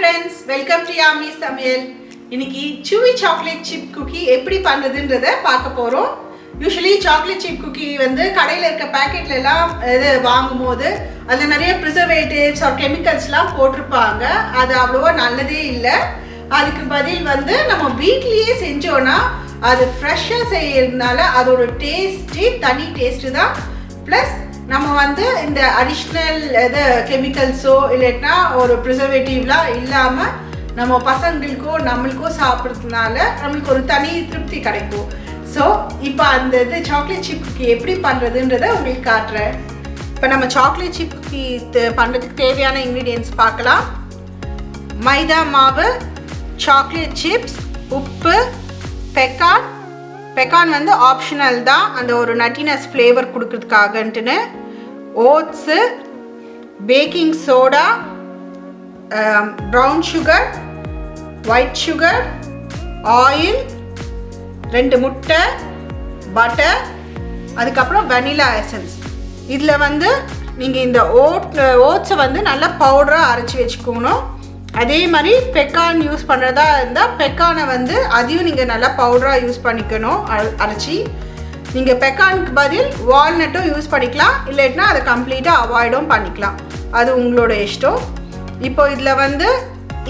friends, welcome to Yummy சமையல். இன்னைக்கு chewy chocolate chip cookie எப்படி பண்றதுன்றதை பார்க்க போறோம். Usually chocolate chip cookie வந்து கடையில இருக்க பாக்கெட்ல எல்லாம் வாங்கும்போது அதுல நிறைய preservatives or chemicalsலாம் போட்டிருப்பாங்க. அது அவ்வளவா நல்லதே இல்ல. அதுக்கு பதில் வந்து நம்ம வீட்லயே செஞ்சோம்னா அது ஃப்ரெஷ்ஷா செய்யறதுனால அதோட டேஸ்டே தனி டேஸ்ட் தான். ப்ளஸ் நம்ம வந்து இந்த அடிஷ்னல் கெமிக்கல்ஸோ இல்லைன்னா ஒரு ப்ரிசர்வேட்டிவ்லாம் இல்லாமல் நம்ம பசங்களுக்கோ நம்மளுக்கோ சாப்பிட்றதுனால நம்மளுக்கு ஒரு தனி திருப்தி கிடைக்கும். ஸோ இப்போ அந்த சாக்லேட் சிப் குக்கி எப்படி பண்ணுறதுன்றதை உங்களுக்கு காட்டுறேன். இப்போ நம்ம சாக்லேட் சிப் குக்கி பண்ணுறதுக்கு தேவையான இன்க்ரீடியன்ட்ஸ் பார்க்கலாம். மைதா மாவு, சாக்லேட் சிப்ஸ், உப்பு, பெக்கான் வந்து ஆப்ஷனல் தான், அந்த ஒரு நட்டினஸ் ஃப்ளேவர் கொடுக்கறதுக்காகன்ட்டுன்னு. Oats, baking soda, brown sugar, white sugar, oil, 2 முட்டை, பட்டர், அதுக்கப்புறம் வெனிலா எசன்ஸ். இதில் வந்து நீங்கள் இந்த ஓட்ஸை வந்து நல்லா பவுடராக அரைச்சி வச்சுக்கணும். அதே மாதிரி பெக்கான் யூஸ் பண்ணுறதா இருந்தால் பெக்கானை வந்து அதையும் நீங்கள் நல்லா பவுடராக யூஸ் பண்ணிக்கணும் அரைச்சி. நீங்கள் பெக்கானுக்கு பதில் வால்நட்டும் யூஸ் பண்ணிக்கலாம், இல்லைன்னா அதை கம்ப்ளீட்டாக அவாய்டும் பண்ணிக்கலாம், அது உங்களோட இஷ்டம். இப்போ இதில் வந்து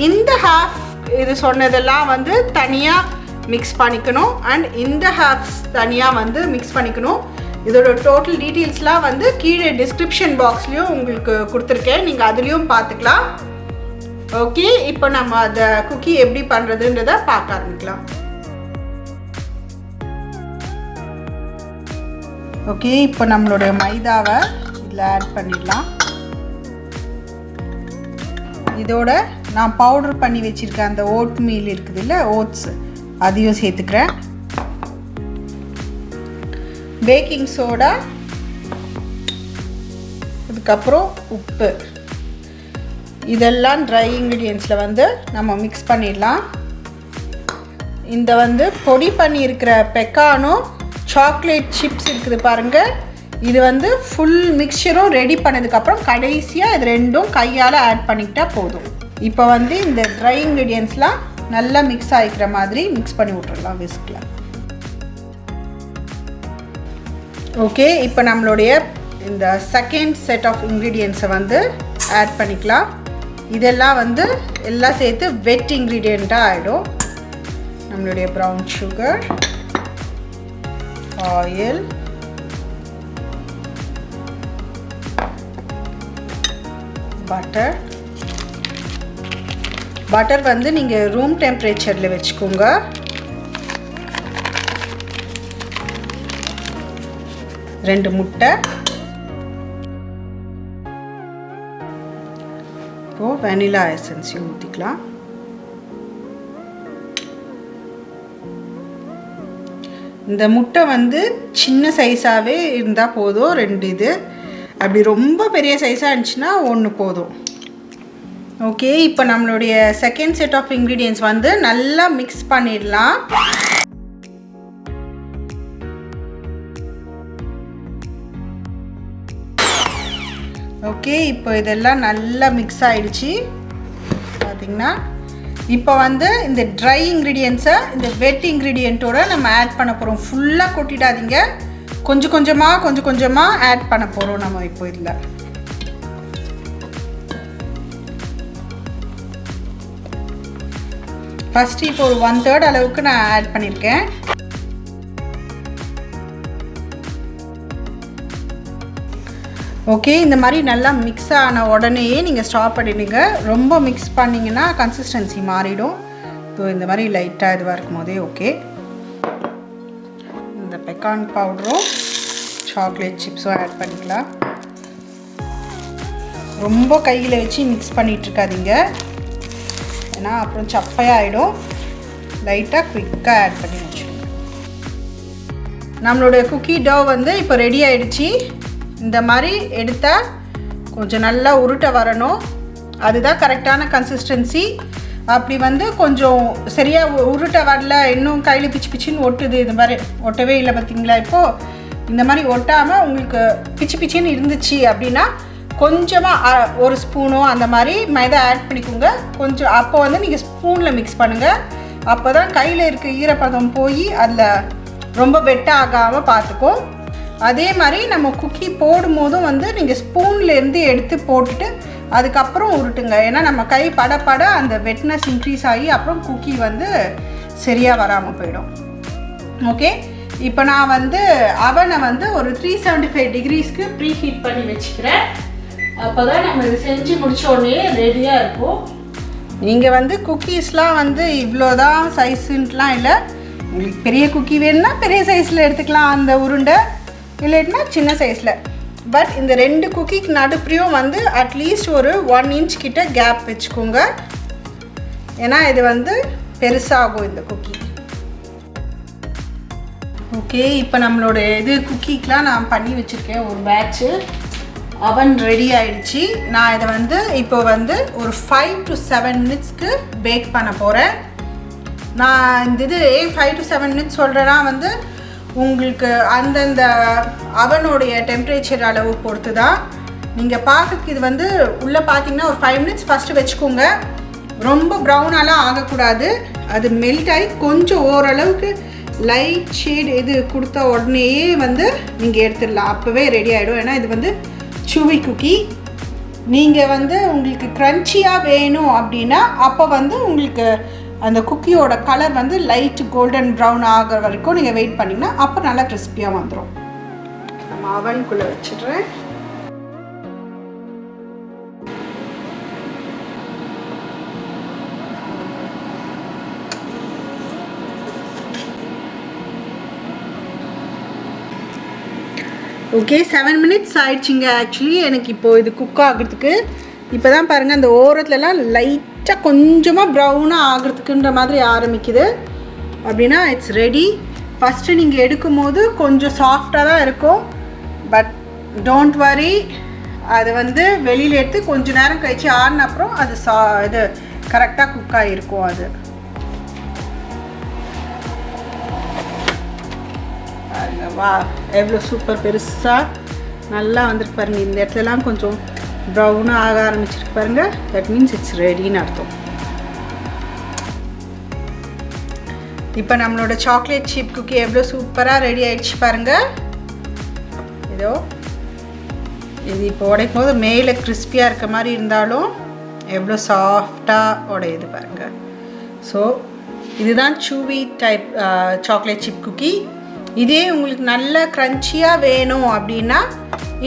இந்த ஹாஃப் இது சொன்னதெல்லாம் வந்து தனியாக மிக்ஸ் பண்ணிக்கணும் அண்ட் இந்த ஹாஃப்ஸ் தனியாக வந்து மிக்ஸ் பண்ணிக்கணும். இதோட டோட்டல் டீட்டெயில்ஸ்லாம் வந்து கீழே டிஸ்கிரிப்ஷன் பாக்ஸ்லேயும் உங்களுக்கு கொடுத்துருக்கேன், நீங்கள் அதுலேயும் பார்த்துக்கலாம். ஓகே, இப்போ நம்ம அந்த குக்கி எப்படி பண்ணுறதுன்றதை பார்க்க ஆரம்பிக்கலாம். ஓகே, இப்போ நம்மளுடைய மைதாவை இதில் ஆட் பண்ணிடலாம். இதோட நான் பவுடர் பண்ணி வச்சுருக்கேன் அந்த ஓட் மீல் இருக்குது இல்லை, ஓட்ஸ், அதையும் சேர்த்துக்கிறேன். பேக்கிங் சோடா, அதுக்கப்புறம் உப்பு, இதெல்லாம் ட்ரை இன்க்ரீடியன்ஸில் வந்து நம்ம மிக்ஸ் பண்ணிடலாம். இந்த வந்து பொடி பண்ணியிருக்கிற பெக்கானும் சாக்லேட் சிப்ஸ் இருக்குது பாருங்கள், இது வந்து ஃபுல் மிக்சரும் ரெடி பண்ணதுக்கப்புறம் கடைசியாக இது ரெண்டும் கையால் ஆட் பண்ணிக்கிட்டால் போதும். இப்போ வந்து இந்த ட்ரை இன்க்ரீடியன்ஸ்லாம் நல்லா மிக்ஸ் ஆகிக்கிற மாதிரி மிக்ஸ் பண்ணி விட்டுறலாம் விஸ்கில். ஓகே, இப்போ நம்மளுடைய இந்த செகண்ட் செட் ஆஃப் இன்க்ரீடியன்ஸை வந்து ஆட் பண்ணிக்கலாம். இதெல்லாம் வந்து எல்லாம் சேர்த்து வெட் இன்க்ரீடியண்ட்டாக ஆகிடும். நம்மளுடைய ப்ரௌன் சுகர், ஆயில், பட்டர் வந்து நீங்கள் ரூம் டெம்பரேச்சரில் வச்சுக்கோங்க. ரெண்டு முட்டை, இப்போது வெனிலா எசன்ஸையும் ஊற்றிக்கலாம். இந்த முட்டை வந்து சின்ன சைஸாகவே இருந்தால் போதும், 2 இது. அப்படி ரொம்ப பெரிய சைஸாக இருந்துச்சுன்னா 1 போதும். ஓகே, இப்போ நம்மளுடைய செகண்ட் செட் ஆஃப் இன்க்ரீடியன்ஸ் வந்து நல்லா மிக்ஸ் பண்ணிடலாம். ஓகே, இப்போ இதெல்லாம் நல்லா மிக்ஸ் ஆகிடுச்சு பார்த்திங்கன்னா. இப்போ வந்து இந்த ட்ரை இன்க்ரீடியன்ஸை இந்த வெட் இன்க்ரீடியண்ட்டோடு நம்ம ஆட் பண்ண போகிறோம். ஃபுல்லாக கொட்டிடாதீங்க, கொஞ்சம் கொஞ்சமாக ஆட் பண்ண போகிறோம் நம்ம இப்போ இதில். ஃபஸ்ட்டு இப்போ ஒரு 1/3 அளவுக்கு நான் ஆட் பண்ணியிருக்கேன். ஓகே, இந்த மாதிரி நல்லா மிக்ஸ் ஆன உடனேயே நீங்கள் ஸ்டாப் பண்ணிடுங்க. ரொம்ப மிக்ஸ் பண்ணிங்கன்னா கன்சிஸ்டன்சி மாறிடும். ஸோ இந்த மாதிரி லைட்டாக இதுவாக இருக்கும் போதே ஓகே. இந்த பெக்கான் பவுடரும் சாக்லேட் சிப்ஸும் ஆட் பண்ணிக்கலாம். ரொம்ப கையில் வச்சு மிக்ஸ் பண்ணிகிட்ருக்காதீங்க, ஏன்னா அப்புறம் சப்பையாகிடும். லைட்டாக குயிக்காக ஆட் பண்ணி வச்சுக்கோங்க. நம்மளுடைய குக்கி டோ வந்து இப்போ ரெடி ஆகிடுச்சு. இந்த மாதிரி எடுத்தால் கொஞ்சம் நல்லா உருட்ட வரணும், அதுதான் கரெக்டான கன்சிஸ்டன்சி. அப்படி வந்து கொஞ்சம் சரியாக உருட்ட வரல, இன்னும் கையில் பிச்சின்னு ஒட்டுது, இது மாதிரி ஒட்டவே இல்லை பார்த்தீங்களா. இப்போது இந்த மாதிரி ஒட்டாமல் உங்களுக்கு பிச்சின்னு இருந்துச்சு அப்படின்னா கொஞ்சமாக ஒரு ஸ்பூனோ அந்த மாதிரி மைதா ஆட் பண்ணிக்கோங்க. கொஞ்சம் அப்போ வந்து நீங்கள் ஸ்பூனில் மிக்ஸ் பண்ணுங்கள். அப்போ தான் கையில் இருக்க ஈரப்பதம் போய் அதில் ரொம்ப வெட்டாகாமல் பார்த்துக்கும். அதே மாதிரி நம்ம குக்கி போடும் போதும் வந்து நீங்கள் ஸ்பூன்லேருந்து எடுத்து போட்டுட்டு அதுக்கப்புறம் உருட்டுங்க. ஏன்னா நம்ம கை பட அந்த வெட்னஸ் இன்க்ரீஸ் ஆகி அப்புறம் குக்கி வந்து சரியாக வராமல் போயிடும். ஓகே, இப்போ நான் வந்து அவனை வந்து ஒரு 375 டிகிரிஸ்க்கு ப்ரீ ஹீட் பண்ணி வச்சுக்கிறேன். அப்போ தான் நம்ம இது செஞ்சு முடிச்ச உடனே ரெடியாக இருக்கும். நீங்கள் வந்து குக்கீஸ்லாம் வந்து இவ்வளோதான் சைஸுன்ட்டுலாம் இல்லை. உங்களுக்கு பெரிய குக்கி வேணும்னா பெரிய சைஸில் எடுத்துக்கலாம் அந்த உருண்டை, இல்லைன்னா சின்ன சைஸில். பட் இந்த 2 குக்கிக்கு நடுப்புறையும் வந்து அட்லீஸ்ட் ஒரு 1 இன்ச் கிட்ட கேப் வச்சுக்கோங்க. ஏன்னா இது வந்து பெருசாகும் இந்த குக்கி. ஓகே, இப்போ நம்மளோட இது குக்கிக்கெலாம் நான் பண்ணி வச்சுருக்கேன் ஒரு பேட்ச்சு. அவன் ரெடி ஆகிடுச்சு. நான் இதை வந்து இப்போ வந்து ஒரு 5 to 7 மினிட்ஸ்க்கு பேக் பண்ண போகிறேன். நான் இந்த இது 5 to 7 மினிட்ஸ் சொல்கிறேன்னா வந்து உங்களுக்கு அந்தந்த அவனுடைய டெம்பரேச்சர் அளவு பொறுத்து தான். நீங்கள் பார்க்கறதுக்கு இது வந்து உள்ளே பார்த்தீங்கன்னா ஒரு 5 மினிட்ஸ் ஃபஸ்ட்டு வச்சுக்கோங்க. ரொம்ப ப்ரௌனாலாம் ஆகக்கூடாது. அது மெல்ட் ஆகி கொஞ்சம் ஓரளவுக்கு லைட் ஷேட் இது கொடுத்த உடனேயே வந்து நீங்கள் எடுத்துடலாம். அப்போவே ரெடி ஆகிடும். ஏன்னா இது வந்து சூவி குக்கி. நீங்கள் வந்து உங்களுக்கு க்ரன்ச்சியாக வேணும் அப்படின்னா அப்போ வந்து உங்களுக்கு அந்த குக்கியோட கலர் வந்து லைட் கோல்டன் ப்ரௌன் ஆகிற வரைக்கும் நீங்கள் வெயிட் பண்ணிங்கன்னா அப்போ நல்லா கிறிஸ்பியாக வந்துடும். நம்ம அவனுக்குள்ளே வச்சிடுறேன். ஓகே, 7 மினிட்ஸ் ஆயிடுச்சுங்க. ஆக்சுவலி எனக்கு இப்போது இது குக் ஆகிறதுக்கு இப்போ தான் பாருங்கள் அந்த ஓரத்துலலாம் லைட்டாக கொஞ்சமாக ப்ரௌனாக ஆகிறதுக்குன்ற மாதிரி ஆரம்பிக்குது. அப்படின்னா இட்ஸ் ரெடி. ஃபஸ்ட்டு நீங்கள் எடுக்கும் போது கொஞ்சம் சாஃப்டாக தான் இருக்கும். பட் டோன்ட் வரி, அது வந்து வெளியில் எடுத்து கொஞ்சம் நேரம் கழிச்சு ஆறின அப்புறம் அது இது கரெக்டாக குக் ஆகிருக்கும். அது வா எவ்வளோ சூப்பர் பெருசாக நல்லா வந்துருக்கு பாருங்கள். இந்த இடத்துலலாம் கொஞ்சம் ப்ரௌனாக ஆக ஆரம்பிச்சிருக்கு பாருங்கள். தட் மீன்ஸ் இட்ஸ் ரெடின்னு அர்த்தம். இப்போ நம்மளோட சாக்லேட் சிப் குக்கி எவ்வளோ சூப்பராக ரெடி ஆகிடுச்சு பாருங்கள். இதோ இது இப்போ உடைக்கும் போது மேலே கிறிஸ்பியாக இருக்க மாதிரி இருந்தாலும் எவ்வளோ சாஃப்டாக உடையுது பாருங்கள். ஸோ இதுதான் சூவி டைப் சாக்லேட் சிப் குக்கி. இதே உங்களுக்கு நல்ல க்ரன்ச்சியாக வேணும் அப்படின்னா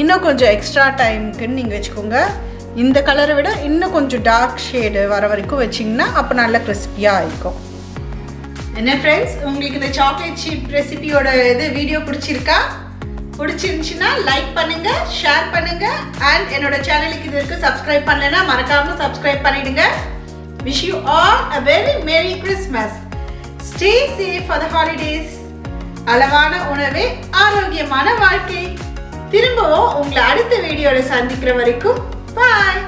இன்னும் கொஞ்சம் எக்ஸ்ட்ரா டைமுக்குன்னு நீங்கள் வச்சுக்கோங்க. இந்த கலரை விட இன்னும் கொஞ்சம் டார்க் ஷேடு வர வரைக்கும் வச்சிங்கன்னா அப்போ நல்லா கிறிஸ்பியாக இருக்கும். என்ன ஃப்ரெண்ட்ஸ், உங்களுக்கு இந்த சாக்லேட் சிப் ரெசிபியோட இது வீடியோ பிடிச்சிருந்துச்சுன்னா லைக் பண்ணுங்கள், ஷேர் பண்ணுங்கள். அண்ட் என்னோட சேனலுக்கு இது வரைக்கும் சப்ஸ்கிரைப் பண்ணலைன்னா மறக்காமல் சப்ஸ்கிரைப் பண்ணிவிடுங்க. Wish you all a very merry Christmas. Stay safe for the holidays. அளவான உணவே ஆரோக்கியமான வாழ்க்கை. திரும்பவும் உங்களை அடுத்த வீடியோவில் சந்திக்கிற வரைக்கும் பாய்.